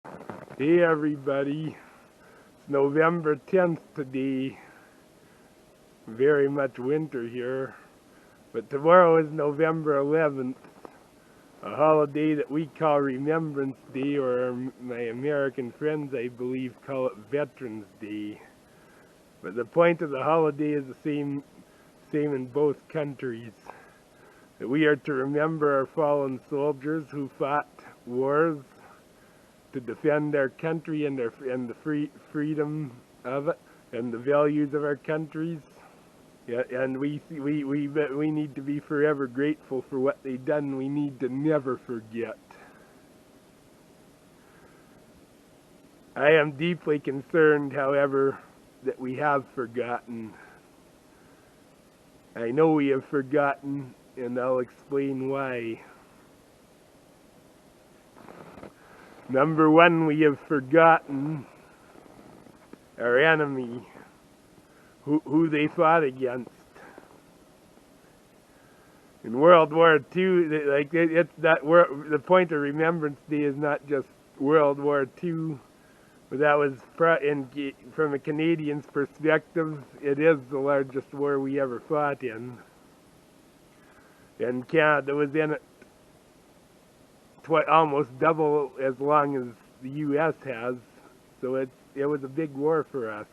Hey everybody, it's November 10th today. Very much winter here, but tomorrow is November 11th, a holiday that we call Remembrance Day, or my American friends, I believe, call it Veterans Day. But the point of the holiday is the same in both countries. That we are to remember our fallen soldiers who fought wars to defend our country and the freedom of it and the values of our countries. Yeah, and we need to be forever grateful for what they've done. We need to never forget. I am deeply concerned, however, that we have forgotten. I know we have forgotten, and I'll explain why. Number one, we have forgotten our enemy, who they fought against. In World War II, the point of Remembrance Day is not just World War II, but that was from a Canadian's perspective, it is the largest war we ever fought in. And Canada was in it almost double as long as the U.S. has, so it was a big war for us.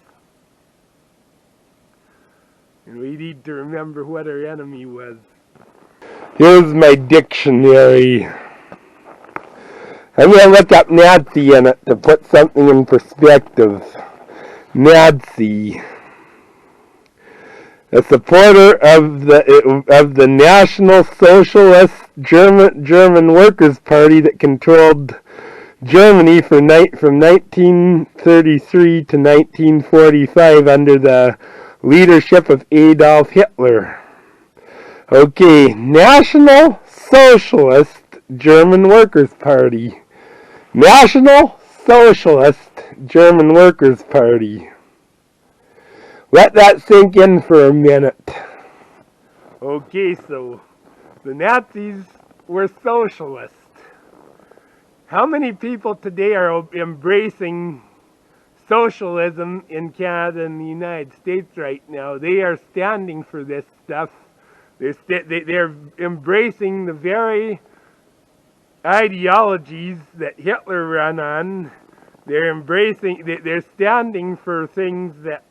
And we need to remember what our enemy was. Here's my dictionary. I'm going to look up Nazi in it to put something in perspective. Nazi. A supporter of the National Socialist German Workers' Party that controlled Germany from 1933 to 1945 under the leadership of Adolf Hitler. Okay, National Socialist German Workers' Party. National Socialist German Workers' Party. Let that sink in for a minute. Okay, so the Nazis were socialists. How many people today are embracing socialism in Canada and the United States right now? They are standing for this stuff. They're embracing the very ideologies that Hitler ran on. They're standing for things that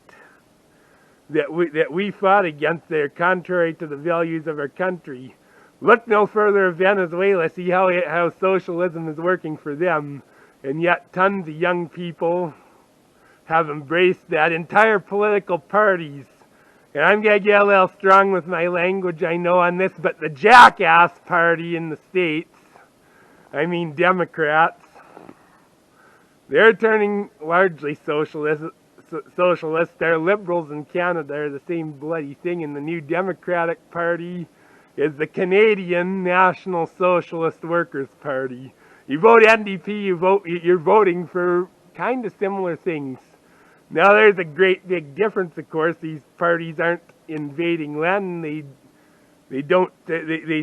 we fought against. They're contrary to the values of our country. Look no further of Venezuela, see how socialism is working for them, and yet tons of young people have embraced that. Entire political parties, and I'm going to get a little strong with my language, I know, on this, but the jackass party in the States, I mean Democrats, they're turning largely socialist. Our liberals in Canada are the same bloody thing, and the new Democratic Party is the Canadian National Socialist Workers' Party. You vote NDP, you're voting for kind of similar things. Now there's a great big difference, of course. These parties aren't invading land. They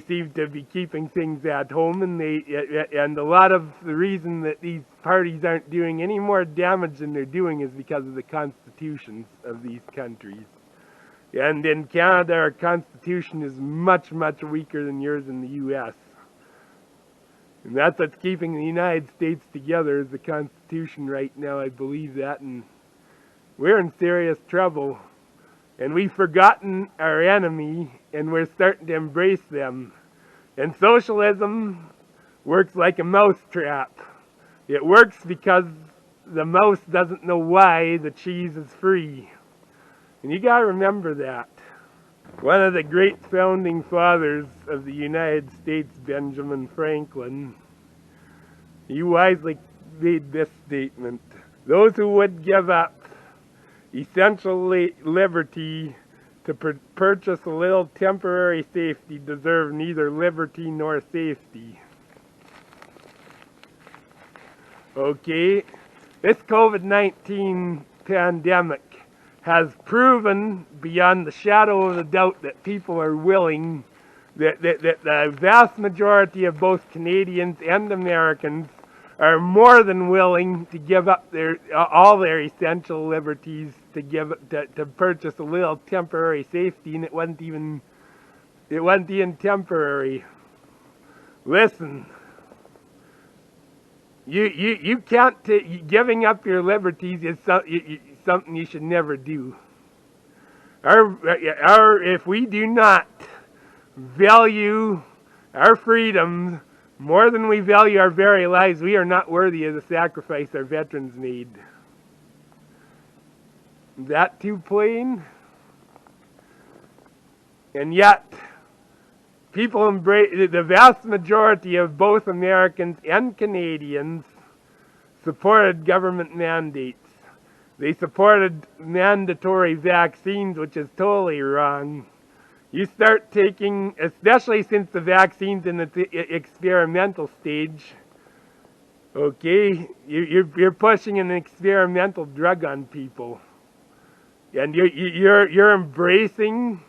seem to be keeping things at home, and a lot of the reason that these parties aren't doing any more damage than they're doing is because of the constitutions of these countries. And in Canada, our constitution is much, much weaker than yours in the U.S. And that's what's keeping the United States together, is the Constitution right now. I believe that, and we're in serious trouble. And we've forgotten our enemy, and we're starting to embrace them. And socialism works like a mousetrap. It works because the mouse doesn't know why the cheese is free. And you gotta remember that. One of the great founding fathers of the United States, Benjamin Franklin, he wisely made this statement: those who would give up essential liberty to purchase a little temporary safety deserve neither liberty nor safety. Okay, this COVID-19 pandemic has proven beyond the shadow of a doubt that people are willing, that the vast majority of both Canadians and Americans are more than willing to give up all their essential liberties to purchase a little temporary safety, and it wasn't even temporary. Listen, you can't giving up your liberties is something you should never do. If we do not value our freedoms more than we value our very lives, we are not worthy of the sacrifice our veterans made. Is that too plain? And yet, people embrace, the vast majority of both Americans and Canadians supported government mandates. They supported mandatory vaccines, which is totally wrong. You start taking, especially since the vaccine's in the experimental stage, okay, you're pushing an experimental drug on people. And you're embracing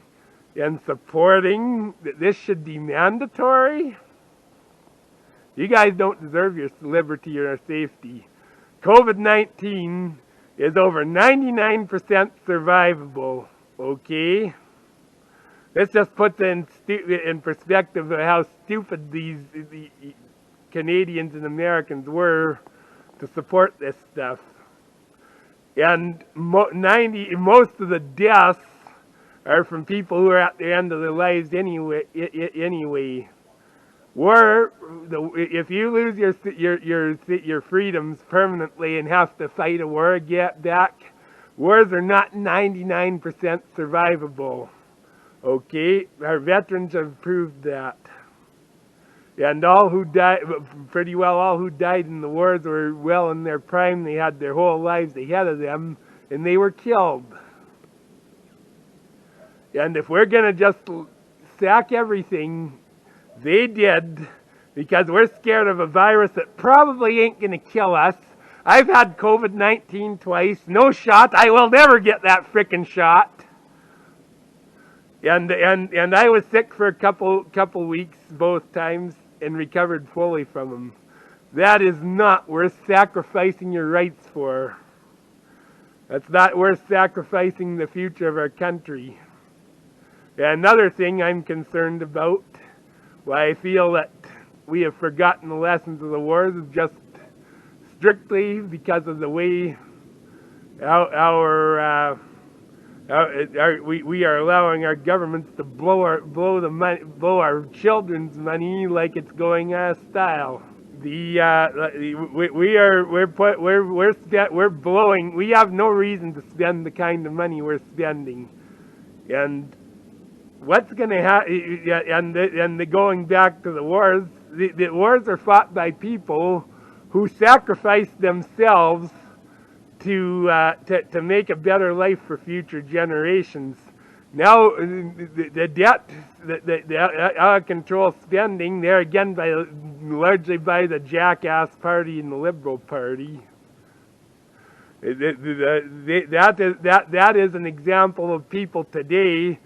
and supporting that this should be mandatory? You guys don't deserve your liberty or safety. COVID-19 is over 99% survivable, okay? This just puts in perspective of how stupid the Canadians and Americans were to support this stuff. And most of the deaths are from people who are at the end of their lives anyway. If you lose your freedoms permanently and have to fight a war back, wars are not 99% survivable. Okay, our veterans have proved that. And all who died in the wars were well in their prime. They had their whole lives ahead of them, and they were killed. And if we're going to just sack everything, they did, because we're scared of a virus that probably ain't going to kill us. I've had COVID-19 twice, no shot. I will never get that frickin' shot. And I was sick for a couple weeks both times and recovered fully from them. That is not worth sacrificing your rights for. That's not worth sacrificing the future of our country. Another thing I'm concerned about, why I feel that we have forgotten the lessons of the wars, is just strictly because of the way we are allowing our governments to blow our children's money like it's going out of style. We have no reason to spend the kind of money we're spending, and what's going to happen? And going back to the wars, the wars are fought by people who sacrifice themselves to make a better life for future generations. Now, the debt, the out of control spending, there again largely by the jackass party and the Liberal Party. That is an example of people today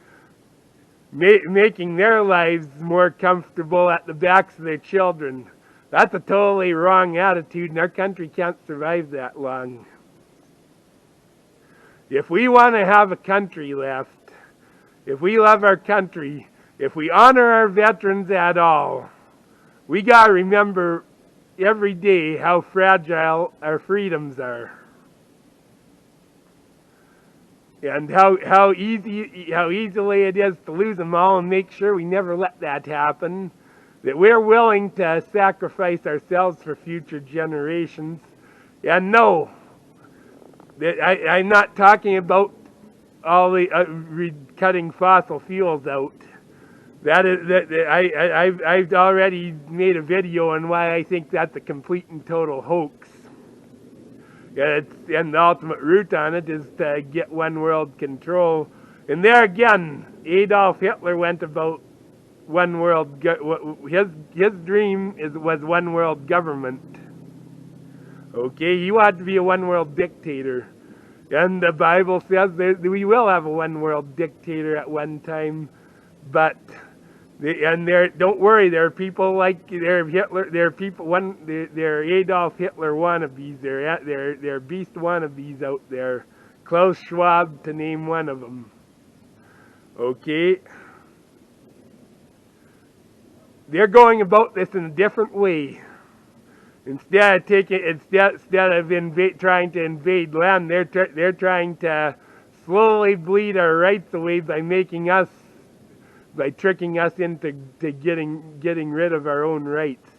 making their lives more comfortable at the backs of their children. That's a totally wrong attitude, and our country can't survive that long. If we want to have a country left, if we love our country, if we honor our veterans at all, we got to remember every day how fragile our freedoms are. And how easily it is to lose them all, and make sure we never let that happen. That we're willing to sacrifice ourselves for future generations. And no, I'm not talking about all the cutting fossil fuels out. I've already made a video on why I think that's a complete and total hoax. And the ultimate root on it is to get one world control. And there again, Adolf Hitler went about one world. His dream was one world government. Okay, he wanted to be a one world dictator. And the Bible says we will have a one world dictator at one time. But Don't worry, there are people like Hitler. There are people there are Adolf Hitler wannabes. There are beast wannabes out there. Klaus Schwab, to name one of them. Okay, they're going about this in a different way. Instead of trying to invade land, they're trying to slowly bleed our rights away by tricking us into getting rid of our own rights.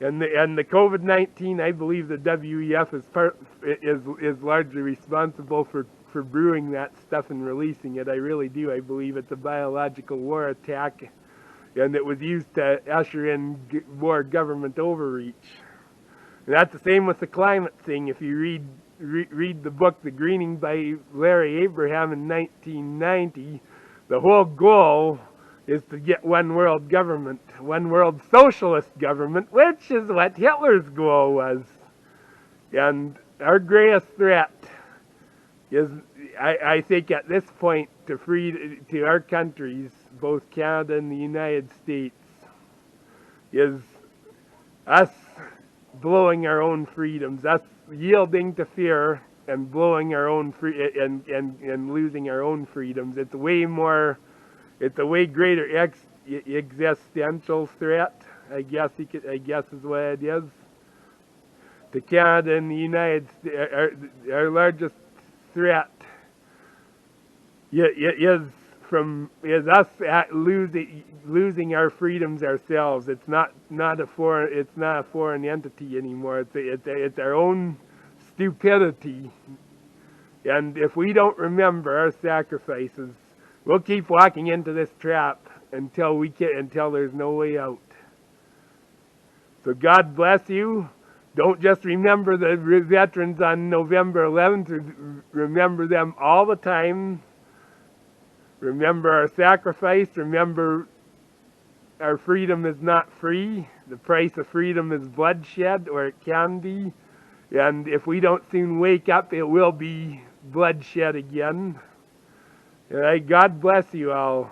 And the COVID-19, I believe the WEF is largely responsible for brewing that stuff and releasing it. I really do. I believe it's a biological war attack, and it was used to usher in more government overreach. And that's the same with the climate thing. If you read the book The Greening by Larry Abraham in 1990, the whole goal is to get one world government, one world socialist government, which is what Hitler's goal was. And our greatest threat is, I think at this point, to our countries, both Canada and the United States, is us blowing our own freedoms, us yielding to fear and blowing our own and losing our own freedoms. It's a way greater existential threat, I guess is what it is. To Canada and the United States, our largest threat is us losing our freedoms ourselves. It's not a foreign entity anymore. It's our own stupidity. And if we don't remember our sacrifices, we'll keep walking into this trap until there's no way out. So God bless you. Don't just remember the veterans on November 11th. Remember them all the time. Remember our sacrifice. Remember our freedom is not free. The price of freedom is bloodshed, or it can be. And if we don't soon wake up, it will be bloodshed again. All right, God bless you all.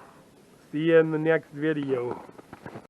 See you in the next video.